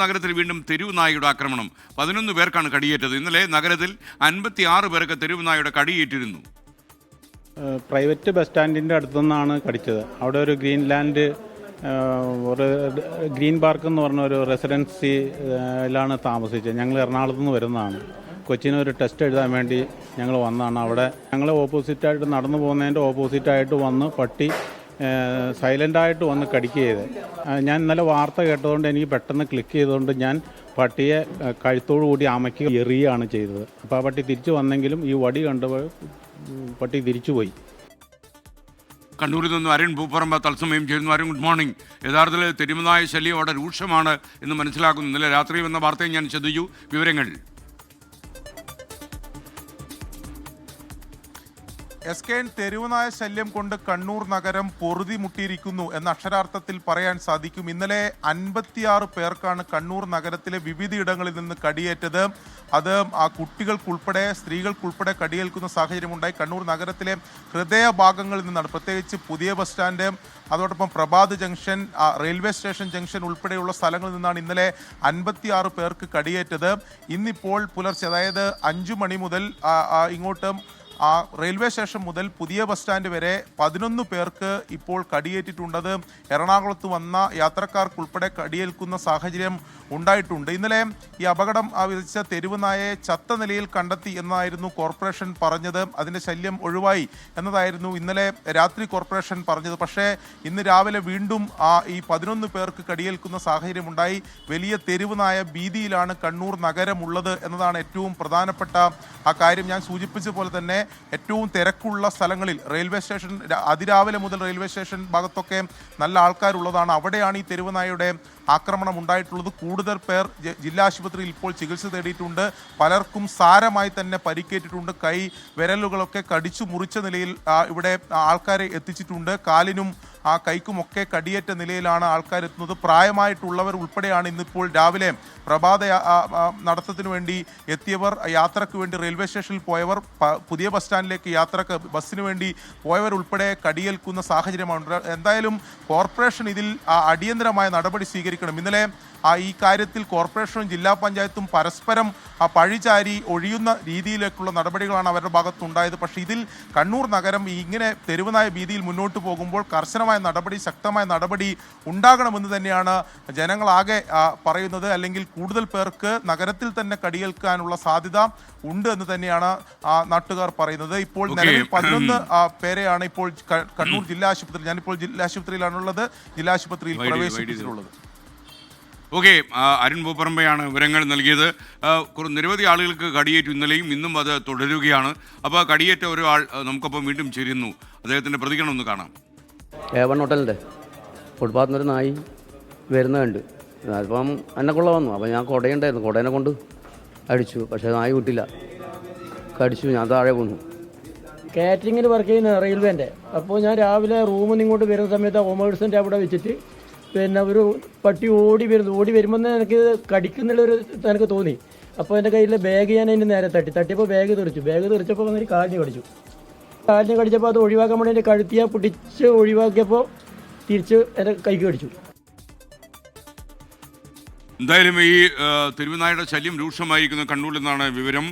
നഗരത്തിൽ വീണ്ടും തെരുവ് നായയുടെ ആക്രമണം. 11 പേർക്കാണ് കടിയേറ്റത്. ഇന്നലെ നഗരത്തിൽ 56 പേർക്ക് തെരുവ് നായയുടെ കടിയേറ്റിരുന്നു. Private bus സ്റ്റാൻഡിൻ്റെ അടുത്തുനിന്നാണ് കടിച്ചത്. അവിടെ ഒരു ഒരു ഗ്രീൻ പാർക്ക് എന്ന് പറഞ്ഞ ഒരു റെസിഡൻസിയിലാണ് താമസിച്ചത്. ഞങ്ങൾ എറണാകുളത്ത് നിന്ന് വരുന്നതാണ്. കൊച്ചിന് ഒരു ടെസ്റ്റ് എഴുതാൻ വേണ്ടി ഞങ്ങൾ വന്നതാണ്. അവിടെ ഞങ്ങൾ ഓപ്പോസിറ്റായിട്ട് നടന്നു പോകുന്നതിൻ്റെ ഓപ്പോസിറ്റായിട്ട് വന്ന് പട്ടി സൈലൻ്റായിട്ട് വന്ന് കടിക്കുക ചെയ്ത്. ഞാൻ ഇന്നലെ വാർത്ത കേട്ടതുകൊണ്ട് എനിക്ക് പെട്ടെന്ന് ക്ലിക്ക് ചെയ്തുകൊണ്ട് ഞാൻ പട്ടിയെ കഴുത്തോടു കൂടി അമയ്ക്ക് എറിയുകയാണ് ചെയ്തത്. അപ്പോൾ ആ പട്ടി തിരിച്ചു വന്നെങ്കിലും ഈ വടി കണ്ടപ്പോൾ പട്ടി തിരിച്ചുപോയി. കണ്ണൂരിൽ നിന്നും അരുൺ പൂപ്പറമ്പ തത്സമയം ചേരുന്നു. Arun, good morning. യഥാർത്ഥത്തിൽ തെരുവുനായ ശല്യം അവിടെ രൂക്ഷമാണ് എന്ന് മനസ്സിലാക്കുന്നു. ഇന്നലെ രാത്രി വന്ന വാർത്തയും ഞാൻ ശ്രദ്ധിച്ചു. വിവരങ്ങൾ SKN തെരുവുനായ ശല്യം കൊണ്ട് കണ്ണൂർ നഗരം പൊറുതിമുട്ടിയിരിക്കുന്നു എന്ന അക്ഷരാർത്ഥത്തിൽ പറയാൻ സാധിക്കും. ഇന്നലെ 56 പേർക്കാണ് കണ്ണൂർ നഗരത്തിലെ വിവിധയിടങ്ങളിൽ നിന്ന് കടിയേറ്റത്. അത് ആ കുട്ടികൾക്കുൾപ്പെടെ സ്ത്രീകൾക്കുൾപ്പെടെ കടിയേൽക്കുന്ന സാഹചര്യമുണ്ടായി. കണ്ണൂർ നഗരത്തിലെ ഹൃദയഭാഗങ്ങളിൽ നിന്നാണ്, പ്രത്യേകിച്ച് പുതിയ ബസ് സ്റ്റാൻഡ്, അതോടൊപ്പം Prabhat junction, railway station junction ഉൾപ്പെടെയുള്ള സ്ഥലങ്ങളിൽ നിന്നാണ് ഇന്നലെ 56 പേർക്ക് കടിയേറ്റത്. ഇന്നിപ്പോൾ പുലർച്ചെ, അതായത് 5 മണി മുതൽ ഇങ്ങോട്ട് റെയിൽവേ സ്റ്റേഷൻ മുതൽ പുതിയ ബസ് സ്റ്റാൻഡ് വരെ 11 പേർക്ക് ഇപ്പോൾ കടിയേറ്റിട്ടുണ്ടത്. എറണാകുളത്ത് വന്ന യാത്രക്കാർക്കുൾപ്പെടെ കടിയേൽക്കുന്ന സാഹചര്യം ഉണ്ടായിട്ടുണ്ട്. ഇന്നലെ ഈ അപകടം വിധിച്ച തെരുവ് നായയെ ചത്ത നിലയിൽ കണ്ടെത്തി എന്നായിരുന്നു കോർപ്പറേഷൻ പറഞ്ഞത്. അതിൻ്റെ ശല്യം ഒഴിവായി എന്നതായിരുന്നു ഇന്നലെ രാത്രി കോർപ്പറേഷൻ പറഞ്ഞത്. പക്ഷേ ഇന്ന് രാവിലെ വീണ്ടും ഈ 11 പേർക്ക് കടിയേൽക്കുന്ന സാഹചര്യമുണ്ടായി. വലിയ തെരുവ് നായ ഭീതിയിലാണ് കണ്ണൂർ നഗരമുള്ളത് എന്നതാണ് ഏറ്റവും പ്രധാനപ്പെട്ട ആ കാര്യം. ഞാൻ സൂചിപ്പിച്ച പോലെ തന്നെ ഏറ്റവും തിരക്കുള്ള സ്ഥലങ്ങളിൽ, റെയിൽവേ സ്റ്റേഷൻ, അതിരാവിലെ മുതൽ റെയിൽവേ സ്റ്റേഷൻ ഭാഗത്തൊക്കെ നല്ല ആൾക്കാരുള്ളതാണ്. അവിടെയാണ് ഈ തെരുവ് നായയുടെ ആക്രമണം ഉണ്ടായിട്ടുള്ളത്. കൂടുതൽ പേർ ജില്ലാ ആശുപത്രിയിൽ ഇപ്പോൾ ചികിത്സ തേടിയിട്ടുണ്ട്. പലർക്കും സാരമായി തന്നെ പരിക്കേറ്റിട്ടുണ്ട്. കൈ വിരലുകളൊക്കെ കടിച്ചു മുറിച്ച നിലയിൽ ഇവിടെ ആൾക്കാരെ എത്തിച്ചിട്ടുണ്ട്. കാലിനും കൈക്കുമൊക്കെ കടിയേറ്റ നിലയിലാണ് ആൾക്കാർ എത്തുന്നത്. പ്രായമായിട്ടുള്ളവർ ഉൾപ്പെടെയാണ് ഇന്നിപ്പോൾ രാവിലെ പ്രഭാത നടത്തത്തിനു വേണ്ടി എത്തിയവർ, യാത്രയ്ക്ക് വേണ്ടി റെയിൽവേ സ്റ്റേഷനിൽ പോയവർ, പുതിയ ബസ് സ്റ്റാൻഡിലേക്ക് ബസ്സിന് വേണ്ടി പോയവർ ഉൾപ്പെടെ കടിയേൽക്കുന്ന സാഹചര്യമാണ്. എന്തായാലും കോർപ്പറേഷൻ ഇതിൽ അടിയന്തരമായ നടപടി സ്വീകരിക്കണം. ഇന്നലെ ഈ കാര്യത്തിൽ കോർപ്പറേഷനും ജില്ലാ പഞ്ചായത്തും പരസ്പരം പഴിചാരി ഒഴിയുന്ന രീതിയിലേക്കുള്ള നടപടികളാണ് അവരുടെ ഭാഗത്തുണ്ടായത്. പക്ഷേ ഇതിൽ കണ്ണൂർ നഗരം ഇങ്ങനെ തെരുവുനായ ഭീതിയിൽ മുന്നോട്ട് പോകുമ്പോൾ കർശനമായ നടപടി, ശക്തമായ നടപടി ഉണ്ടാകണമെന്ന് തന്നെയാണ് ജനങ്ങളാകെ പറയുന്നത്. അല്ലെങ്കിൽ കൂടുതൽ പേർക്ക് നഗരത്തിൽ തന്നെ കടിയേൽക്കാനുള്ള സാധ്യത ഉണ്ട് എന്ന് തന്നെയാണ് നാട്ടുകാർ പറയുന്നത്. ഇപ്പോൾ നിലവിൽ 11 പേരെയാണ് ഇപ്പോൾ കണ്ണൂർ ജില്ലാ ആശുപത്രിയിൽ, ഞാനിപ്പോൾ ജില്ലാ ആശുപത്രിയിലാണുള്ളത്, ജില്ലാ ആശുപത്രിയിൽ പ്രവേശിപ്പിച്ചിട്ടുള്ളത്. ഓക്കെ, അരുൺ പൂപ്പറമ്പയാണ് വിവരങ്ങൾ നൽകിയത്. നിരവധി ആളുകൾക്ക് കടിയേറ്റു ഇന്നലെയും, ഇന്നും അത് തുടരുകയാണ്. അപ്പോൾ കടിയേറ്റ ഒരാൾ നമുക്കൊപ്പം വീണ്ടും ചേരുന്നു. അദ്ദേഹത്തിൻ്റെ പ്രതികരണം ഒന്ന് കാണാം. A1 ഹോട്ടലിൻ്റെ ഫുട്പാത്തിൽ നിന്നൊരു നായി വരുന്നത് കണ്ട്. അതിപ്പം എന്നെക്കുള്ള വന്നു. അപ്പോൾ ഞാൻ കുടയുണ്ടായിരുന്നു, കുടേനെ കൊണ്ട് അടിച്ചു. പക്ഷേ നായി വിട്ടില്ല, കടിച്ചു. ഞാൻ താഴെ വീണു. കാറ്ററിങ്ങിന് വർക്ക് ചെയ്യുന്ന റെയിൽവേൻ്റെ. അപ്പോൾ ഞാൻ രാവിലെ റൂമിൽ നിന്ന് ഇങ്ങോട്ട് വരുന്ന സമയത്ത് കൊമേഴ്സിൻ്റെ അവിടെ വെച്ചിട്ട് പിന്നെ ഒരു പട്ടി ഓടി വരുമ്പോൾ എനിക്ക് കടിക്കുന്നുള്ളൊരു എനിക്ക് തോന്നി. അപ്പോൾ എൻ്റെ കയ്യിലെ ബാഗ് ഞാൻ അതിൻ്റെ നേരെ തട്ടിയപ്പോൾ ബാഗ് തെറിച്ചപ്പോൾ വന്നിട്ട് കാലിന് കടിച്ചപ്പോൾ അത് ഒഴിവാക്കാൻ വേണ്ടി എൻ്റെ കഴുത്തിയെ പിടിച്ച് ഒഴിവാക്കിയപ്പോൾ തിരിച്ച് എൻ്റെ കൈക്ക് കടിച്ചു. എന്തായാലും ഈ തെരുവുനായയുടെ ശല്യം രൂക്ഷമായിരിക്കുന്ന കണ്ണൂരിൽ നിന്നാണ് വിവരം.